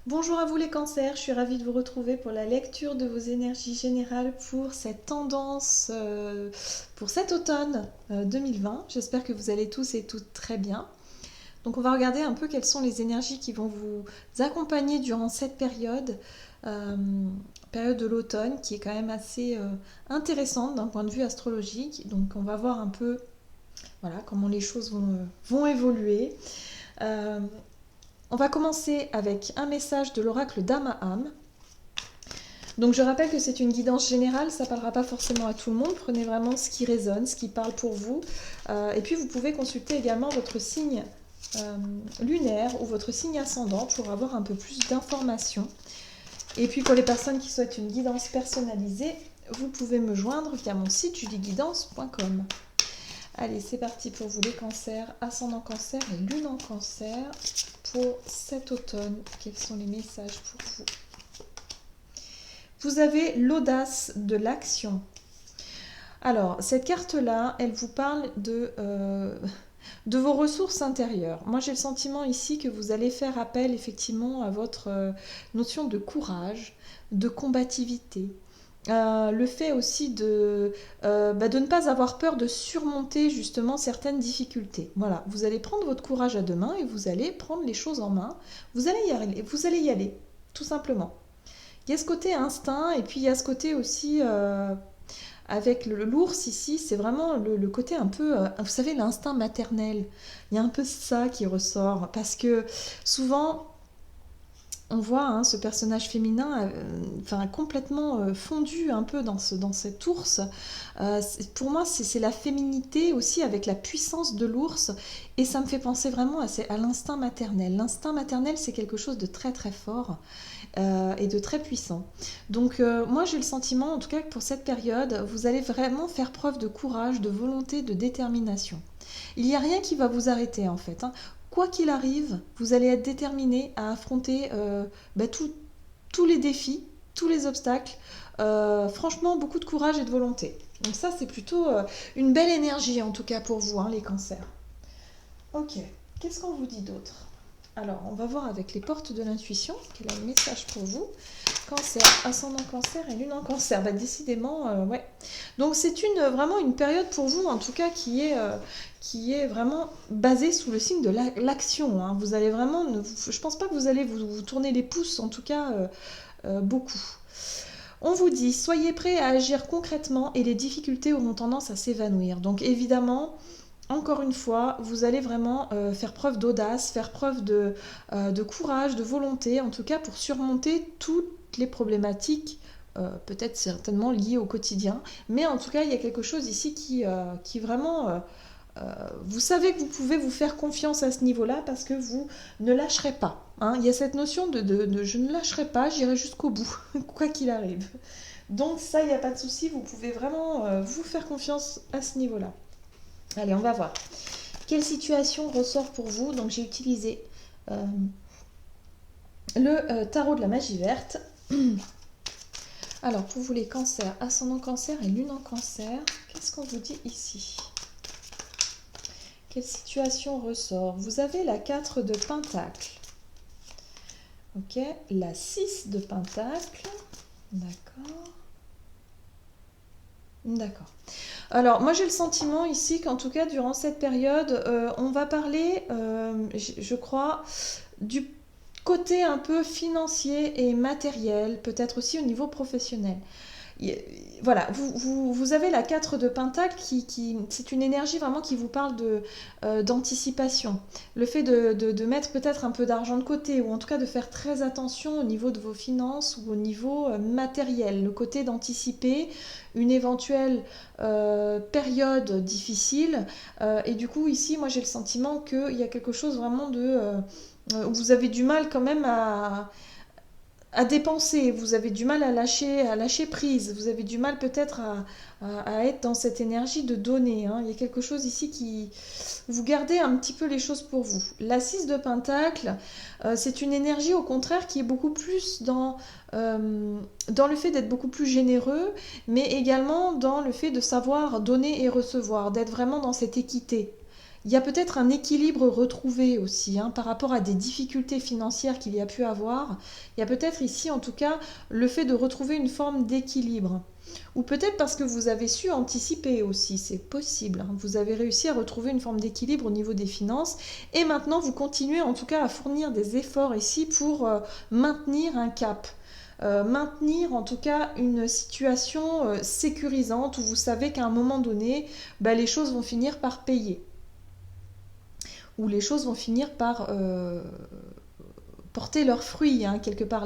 Bonjour à vous les cancers, je suis ravie de vous retrouver pour la lecture de vos énergies générales pour cette tendance, pour cet automne 2020. J'espère que vous allez tous et toutes très bien. Donc on va regarder un peu quelles sont les énergies qui vont vous accompagner durant cette période, euh, période de l'automne qui est quand même assez intéressante d'un point de vue astrologique. Donc on va voir un peu voilà, comment les choses vont évoluer. Euh, on va commencer avec un message de l'oracle d'Amaham. Donc je rappelle que c'est une guidance générale, ça ne parlera pas forcément à tout le monde, prenez vraiment ce qui résonne, ce qui parle pour vous. Et puis vous pouvez consulter également votre signe lunaire ou votre signe ascendant pour avoir un peu plus d'informations. Et puis pour les personnes qui souhaitent une guidance personnalisée, vous pouvez me joindre via mon site julieguidance.com. Allez, c'est parti pour vous les cancers, ascendant cancer et lune en cancer pour cet automne. Quels sont les messages pour vous? Vous avez l'audace de l'action. Alors, cette carte-là, elle vous parle de vos ressources intérieures. Moi, j'ai le sentiment ici que vous allez faire appel effectivement à votre notion de courage, de combativité. Le fait aussi de ne pas avoir peur de surmonter justement certaines difficultés. Voilà, vous allez prendre votre courage à deux mains et vous allez prendre les choses en main. Vous allez y aller, tout simplement. Il y a ce côté instinct et puis il y a ce côté aussi avec l'ours ici, c'est vraiment le côté un peu, vous savez, l'instinct maternel. Il y a un peu ça qui ressort parce que souvent on voit ce personnage féminin complètement fondu un peu dans cet ours. Pour moi, c'est la féminité aussi avec la puissance de l'ours et ça me fait penser vraiment à l'instinct maternel. L'instinct maternel, c'est quelque chose de très très fort et de très puissant. Donc moi j'ai le sentiment en tout cas que pour cette période, vous allez vraiment faire preuve de courage, de volonté, de détermination. Il n'y a rien qui va vous arrêter en fait. Quoi qu'il arrive, vous allez être déterminé à affronter tous les défis, tous les obstacles. Franchement, beaucoup de courage et de volonté. Donc ça, c'est plutôt une belle énergie en tout cas pour vous, les cancers. Ok, qu'est-ce qu'on vous dit d'autre? Alors, on va voir avec les portes de l'intuition, quel est le message pour vous? Cancer, ascendant cancer et lune en cancer. Bah, décidément, ouais. Donc, c'est vraiment une période pour vous, en tout cas, qui est vraiment basée sous le signe de l'action. Vous allez vraiment, je pense pas que vous allez vous tourner les pouces, en tout cas, beaucoup. On vous dit, soyez prêts à agir concrètement et les difficultés auront tendance à s'évanouir. Donc, évidemment, encore une fois, vous allez vraiment faire preuve d'audace, faire preuve de courage, de volonté, en tout cas pour surmonter toutes les problématiques, peut-être certainement liées au quotidien. Mais en tout cas, il y a quelque chose ici qui vraiment... vous savez que vous pouvez vous faire confiance à ce niveau-là parce que vous ne lâcherez pas. Il y a cette notion de je ne lâcherai pas, j'irai jusqu'au bout, quoi qu'il arrive. Donc ça, il n'y a pas de souci, vous pouvez vraiment vous faire confiance à ce niveau-là. Allez, on va voir. Quelle situation ressort pour vous? Donc j'ai utilisé le tarot de la magie verte. Alors pour vous les cancers, ascendant cancer et lune en cancer, qu'est-ce qu'on vous dit ici? Quelle situation ressort? Vous avez la 4 de pentacle. Ok, la 6 de pentacle. D'accord. D'accord. Alors, moi j'ai le sentiment ici qu'en tout cas, durant cette période, on va parler, je crois, du côté un peu financier et matériel, peut-être aussi au niveau professionnel. Voilà, vous avez la 4 de Pentacle c'est une énergie vraiment qui vous parle d'anticipation. Le fait de mettre peut-être un peu d'argent de côté ou en tout cas de faire très attention au niveau de vos finances ou au niveau matériel. Le côté d'anticiper une éventuelle période difficile. Et du coup, ici, moi j'ai le sentiment qu'il y a quelque chose vraiment où vous avez du mal quand même à dépenser, vous avez du mal à lâcher prise, vous avez du mal peut-être à être dans cette énergie de donner. Il y a quelque chose ici qui... Vous gardez un petit peu les choses pour vous. La 6 de Pentacle, c'est une énergie au contraire qui est beaucoup plus dans le fait d'être beaucoup plus généreux, mais également dans le fait de savoir donner et recevoir, d'être vraiment dans cette équité. Il y a peut-être un équilibre retrouvé aussi hein, par rapport à des difficultés financières qu'il y a pu avoir. Il y a peut-être ici, en tout cas, le fait de retrouver une forme d'équilibre. Ou peut-être parce que vous avez su anticiper aussi, c'est possible. Hein. Vous avez réussi à retrouver une forme d'équilibre au niveau des finances. Et maintenant, vous continuez en tout cas à fournir des efforts ici pour maintenir un cap. Maintenir en tout cas une situation sécurisante où vous savez qu'à un moment donné, bah, les choses vont finir par payer. Où les choses vont finir par porter leurs fruits, hein, quelque part.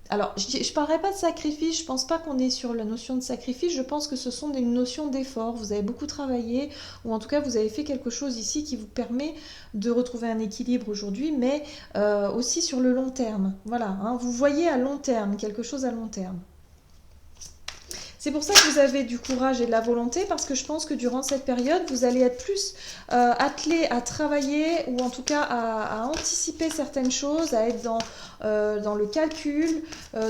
Alors, je ne parlerai pas de sacrifice, je ne pense pas qu'on est sur la notion de sacrifice, je pense que ce sont des notions d'effort. Vous avez beaucoup travaillé, ou en tout cas vous avez fait quelque chose ici qui vous permet de retrouver un équilibre aujourd'hui, mais aussi sur le long terme. Voilà, hein, vous voyez à long terme, quelque chose à long terme. C'est pour ça que vous avez du courage et de la volonté, parce que je pense que durant cette période, vous allez être plus attelé à travailler, ou en tout cas à anticiper certaines choses, à être dans le calcul,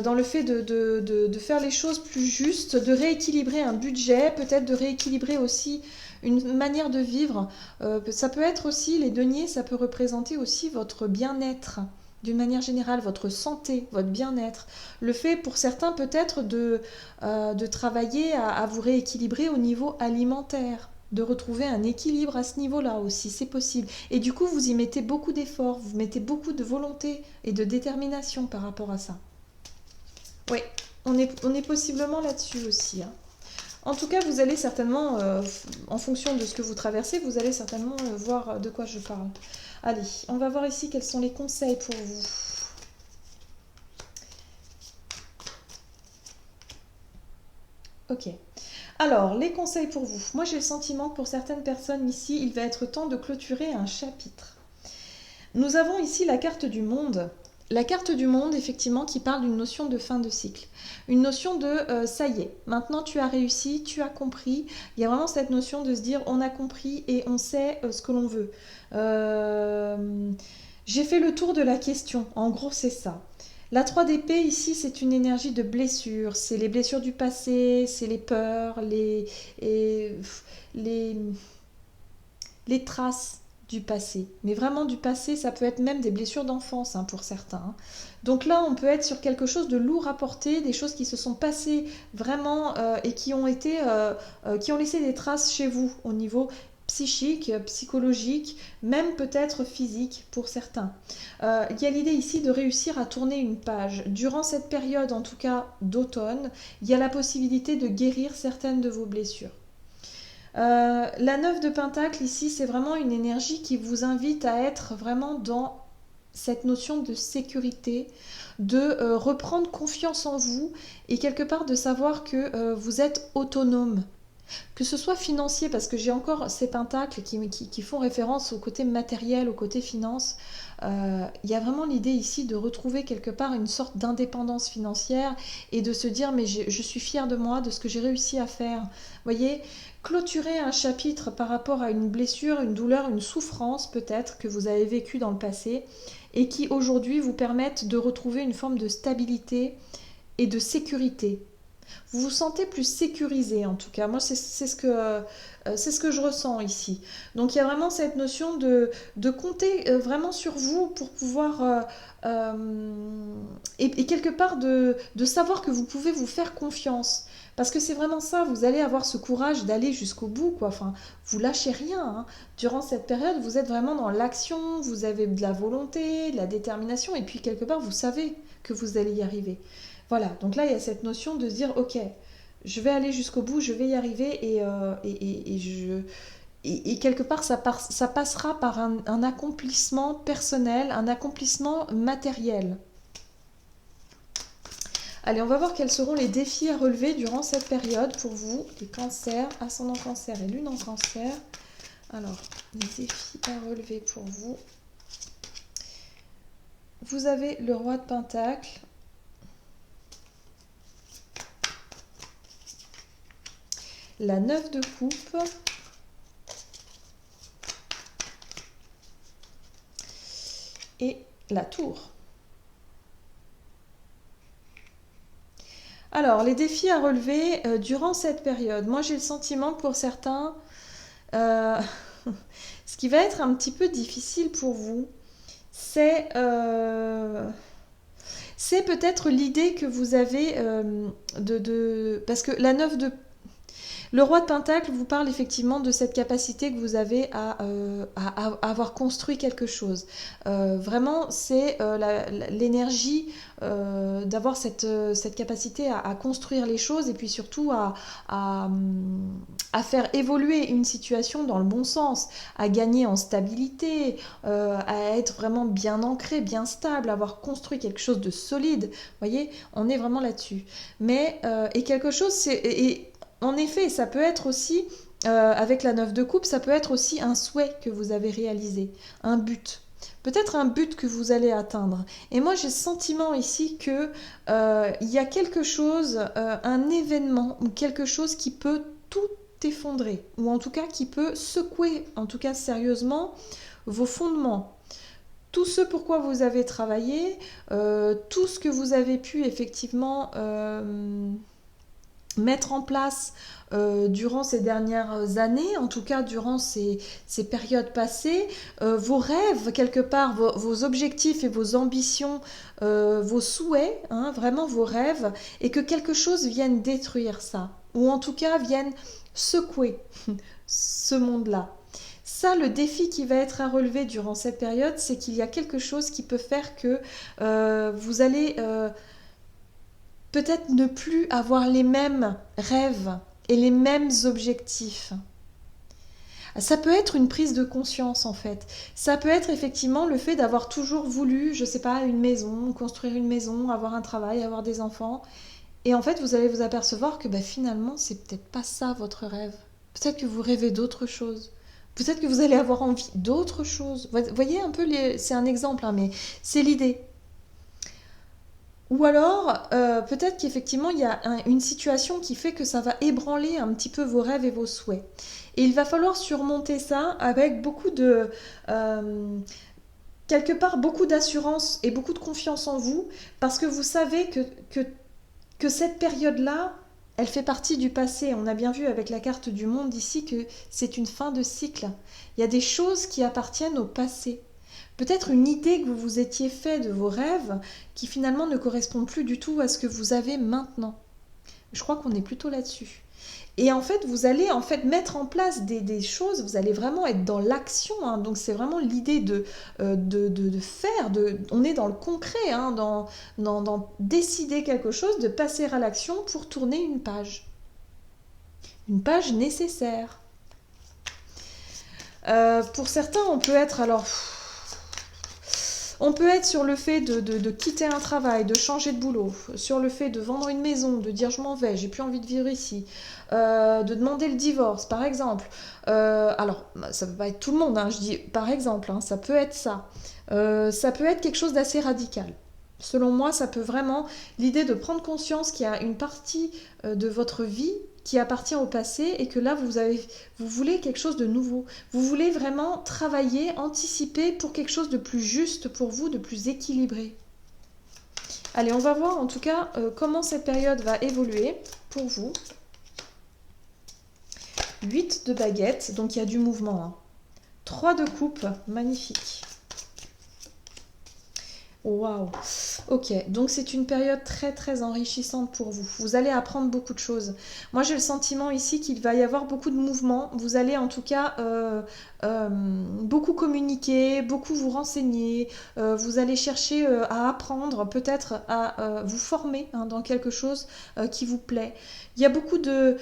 dans le fait de faire les choses plus justes, de rééquilibrer un budget, peut-être de rééquilibrer aussi une manière de vivre. Ça peut être aussi, les deniers, ça peut représenter aussi votre bien-être. D'une manière générale, votre santé, votre bien-être. Le fait pour certains peut-être de travailler à vous rééquilibrer au niveau alimentaire, de retrouver un équilibre à ce niveau-là aussi, c'est possible. Et du coup, vous y mettez beaucoup d'efforts, vous mettez beaucoup de volonté et de détermination par rapport à ça. Oui, on est possiblement là-dessus aussi. Hein. En tout cas, vous allez certainement, en fonction de ce que vous traversez, vous allez certainement voir de quoi je parle. Allez, on va voir ici quels sont les conseils pour vous. Ok. Alors, les conseils pour vous. Moi, j'ai le sentiment que pour certaines personnes ici, il va être temps de clôturer un chapitre. Nous avons ici la carte du monde. La carte du monde, effectivement, qui parle d'une notion de fin de cycle. Une notion de ça y est, maintenant tu as réussi, tu as compris. Il y a vraiment cette notion de se dire on a compris et on sait ce que l'on veut. J'ai fait le tour de la question. En gros, c'est ça. La 3 d'épée, ici, c'est une énergie de blessure. C'est les blessures du passé, c'est les peurs, les, les traces du passé. Mais vraiment du passé, ça peut être même des blessures d'enfance hein, pour certains. Hein. Donc là, on peut être sur quelque chose de lourd à porter, des choses qui se sont passées vraiment et qui ont qui ont laissé des traces chez vous au niveau psychique, psychologique, même peut-être physique pour certains. Il y a l'idée ici de réussir à tourner une page. Durant cette période, en tout cas d'automne, il y a la possibilité de guérir certaines de vos blessures. La 9 de Pentacle ici, c'est vraiment une énergie qui vous invite à être vraiment dans cette notion de sécurité, de reprendre confiance en vous et quelque part de savoir que vous êtes autonome. Que ce soit financier, parce que j'ai encore ces pentacles qui font référence au côté matériel, au côté finance. Il y a vraiment l'idée ici de retrouver quelque part une sorte d'indépendance financière et de se dire mais je suis fière de moi, de ce que j'ai réussi à faire. Vous voyez, clôturer un chapitre par rapport à une blessure, une douleur, une souffrance peut-être que vous avez vécue dans le passé et qui aujourd'hui vous permettent de retrouver une forme de stabilité et de sécurité. Vous vous sentez plus sécurisé en tout cas. Moi, c'est ce que je ressens ici. Donc, il y a vraiment cette notion de compter vraiment sur vous pour pouvoir... et quelque part de savoir que vous pouvez vous faire confiance. Parce que c'est vraiment ça, vous allez avoir ce courage d'aller jusqu'au bout, quoi. Enfin, vous lâchez rien. Hein. Durant cette période, vous êtes vraiment dans l'action, vous avez de la volonté, de la détermination, et puis quelque part, vous savez que vous allez y arriver. Voilà, donc là, il y a cette notion de se dire, ok, je vais aller jusqu'au bout, je vais y arriver et quelque part, ça passera par un accomplissement personnel, un accomplissement matériel. Allez, on va voir quels seront les défis à relever durant cette période pour vous, les cancers, ascendant cancer et lune en cancer. Alors, les défis à relever pour vous. Vous avez le roi de Pentacle. La 9 de coupe. Et la tour. Alors, les défis à relever durant cette période. Moi, j'ai le sentiment que pour certains, ce qui va être un petit peu difficile pour vous, c'est c'est peut-être l'idée que vous avez parce que la 9 de le roi de Pentacle vous parle effectivement de cette capacité que vous avez à avoir construit quelque chose. Vraiment, c'est l'énergie d'avoir cette capacité à construire les choses et puis surtout à, à faire évoluer une situation dans le bon sens, à gagner en stabilité, à être vraiment bien ancré, bien stable, avoir construit quelque chose de solide. Vous voyez, on est vraiment là-dessus. Mais, et quelque chose, en effet, ça peut être aussi, avec la 9 de coupe, ça peut être aussi un souhait que vous avez réalisé, un but. Peut-être un but que vous allez atteindre. Et moi, j'ai le sentiment ici que il y a quelque chose, un événement ou quelque chose qui peut tout effondrer, ou en tout cas qui peut secouer, en tout cas sérieusement, vos fondements. Tout ce pourquoi vous avez travaillé, tout ce que vous avez pu effectivement mettre en place durant ces dernières années, en tout cas durant ces périodes passées, vos rêves, quelque part, vos objectifs et vos ambitions, vos souhaits, hein, vraiment vos rêves, et que quelque chose vienne détruire ça, ou en tout cas vienne secouer ce monde-là. Ça, le défi qui va être à relever durant cette période, c'est qu'il y a quelque chose qui peut faire que vous allez peut-être ne plus avoir les mêmes rêves et les mêmes objectifs. Ça peut être une prise de conscience en fait. Ça peut être effectivement le fait d'avoir toujours voulu, je sais pas, une maison, construire une maison, avoir un travail, avoir des enfants. Et en fait, vous allez vous apercevoir que finalement, c'est peut-être pas ça votre rêve. Peut-être que vous rêvez d'autre chose. Peut-être que vous allez avoir envie d'autre chose. Vous voyez un peu, c'est un exemple, hein, mais c'est l'idée. Ou alors, peut-être qu'effectivement, il y a une situation qui fait que ça va ébranler un petit peu vos rêves et vos souhaits. Et il va falloir surmonter ça avec beaucoup de... quelque part, beaucoup d'assurance et beaucoup de confiance en vous, parce que vous savez que cette période-là, elle fait partie du passé. On a bien vu avec la carte du monde ici que c'est une fin de cycle. Il y a des choses qui appartiennent au passé. Peut-être une idée que vous vous étiez fait de vos rêves qui finalement ne correspond plus du tout à ce que vous avez maintenant. Je crois qu'on est plutôt là-dessus. Et en fait, vous allez mettre en place des choses, vous allez vraiment être dans l'action, hein. Donc c'est vraiment l'idée de faire, on est dans le concret, hein, dans décider quelque chose, de passer à l'action pour tourner une page. Une page nécessaire. Pour certains, on peut être on peut être sur le fait de quitter un travail, de changer de boulot, sur le fait de vendre une maison, de dire je m'en vais, j'ai plus envie de vivre ici, de demander le divorce par exemple. Alors, ça peut pas être tout le monde, hein, je dis par exemple, hein, ça peut être ça. Ça peut être quelque chose d'assez radical. Selon moi, ça peut vraiment, l'idée de prendre conscience qu'il y a une partie de votre vie qui appartient au passé et que là, vous voulez quelque chose de nouveau. Vous voulez vraiment travailler, anticiper pour quelque chose de plus juste pour vous, de plus équilibré. Allez, on va voir en tout cas comment cette période va évoluer pour vous. 8 de baguettes, donc il y a du mouvement, hein. 3 de coupe, magnifique. Waouh. Ok, donc c'est une période très très enrichissante pour vous. Vous allez apprendre beaucoup de choses. Moi j'ai le sentiment ici qu'il va y avoir beaucoup de mouvements. Vous allez en tout cas beaucoup communiquer, beaucoup vous renseigner. Vous allez chercher à apprendre, peut-être à vous former, hein, dans quelque chose qui vous plaît. Il y a beaucoup de...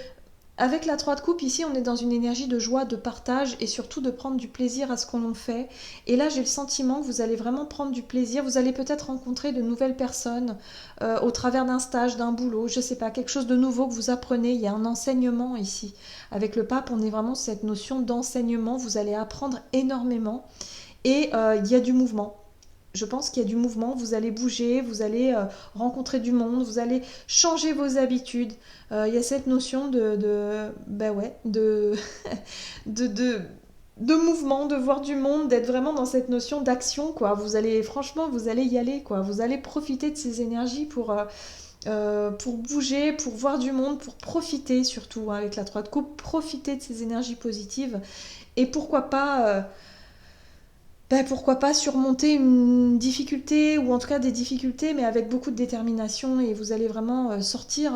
Avec la 3 de coupe, ici, on est dans une énergie de joie, de partage et surtout de prendre du plaisir à ce qu'on fait. Et là, j'ai le sentiment que vous allez vraiment prendre du plaisir. Vous allez peut-être rencontrer de nouvelles personnes au travers d'un stage, d'un boulot, je sais pas, quelque chose de nouveau que vous apprenez. Il y a un enseignement ici. Avec le pape, on est vraiment sur cette notion d'enseignement. Vous allez apprendre énormément et il y a du mouvement. Je pense qu'il y a du mouvement, vous allez bouger, vous allez rencontrer du monde, vous allez changer vos habitudes. Il y a cette notion de mouvement, de voir du monde, d'être vraiment dans cette notion d'action, quoi. Vous allez, franchement, vous allez y aller, quoi. Vous allez profiter de ces énergies pour bouger, pour voir du monde, pour profiter surtout, hein, avec la 3 de coupe, profiter de ces énergies positives et pourquoi pas surmonter une difficulté ou en tout cas des difficultés mais avec beaucoup de détermination et vous allez vraiment sortir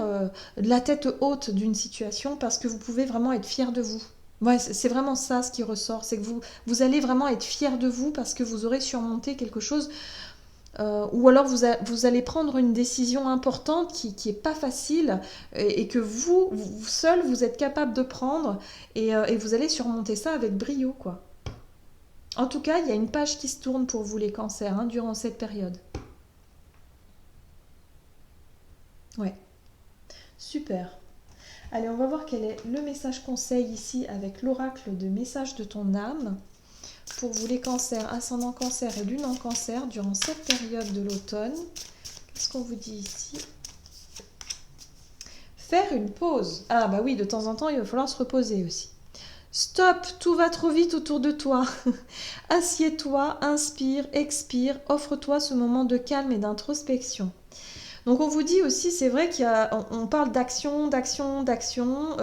de la tête haute d'une situation parce que vous pouvez vraiment être fier de vous. Ouais, c'est vraiment ça ce qui ressort, c'est que vous allez vraiment être fier de vous parce que vous aurez surmonté quelque chose ou alors vous allez prendre une décision importante qui est pas facile et que vous seul vous êtes capable de prendre et vous allez surmonter ça avec brio quoi. En tout cas, il y a une page qui se tourne pour vous les cancers hein, durant cette période. Ouais, super. Allez, on va voir quel est le message conseil ici avec l'oracle de message de ton âme pour vous les cancers, ascendant cancer et lune en cancer durant cette période de l'automne. Qu'est-ce qu'on vous dit ici? Faire une pause. Ah bah oui, de temps en temps, il va falloir se reposer aussi. Stop, tout va trop vite autour de toi. Assieds-toi, inspire, expire, offre-toi ce moment de calme et d'introspection. Donc on vous dit aussi, c'est vrai on parle d'action, d'action, d'action.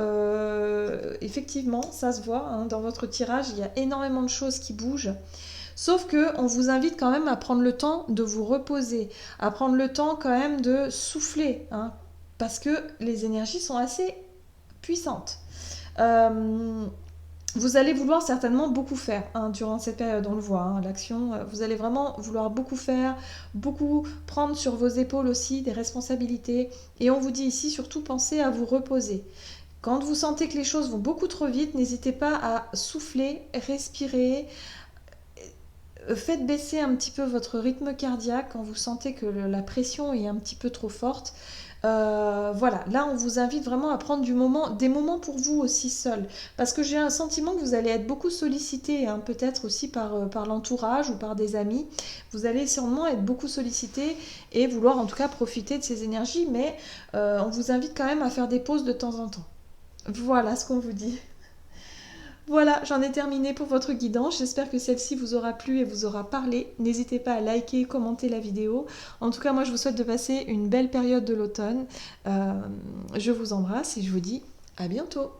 Effectivement, ça se voit hein, dans votre tirage, il y a énormément de choses qui bougent. Sauf que on vous invite quand même à prendre le temps de vous reposer, à prendre le temps quand même de souffler, hein, parce que les énergies sont assez puissantes. Euh, Vous allez vouloir certainement beaucoup faire hein, durant cette période, on le voit, hein, l'action, vous allez vraiment vouloir beaucoup faire, beaucoup prendre sur vos épaules aussi des responsabilités. Et on vous dit ici surtout pensez à vous reposer. Quand vous sentez que les choses vont beaucoup trop vite, n'hésitez pas à souffler, respirer, faites baisser un petit peu votre rythme cardiaque quand vous sentez que la pression est un petit peu trop forte. Voilà, là on vous invite vraiment à prendre des moments pour vous aussi seul. Parce que j'ai un sentiment que vous allez être beaucoup sollicité, hein, peut-être aussi par l'entourage ou par des amis. Vous allez sûrement être beaucoup sollicité et vouloir en tout cas profiter de ces énergies, mais on vous invite quand même à faire des pauses de temps en temps. Voilà ce qu'on vous dit. Voilà, j'en ai terminé pour votre guidance. J'espère que celle-ci vous aura plu et vous aura parlé. N'hésitez pas à liker, commenter la vidéo. En tout cas, moi, je vous souhaite de passer une belle période de l'automne. Je vous embrasse et je vous dis à bientôt.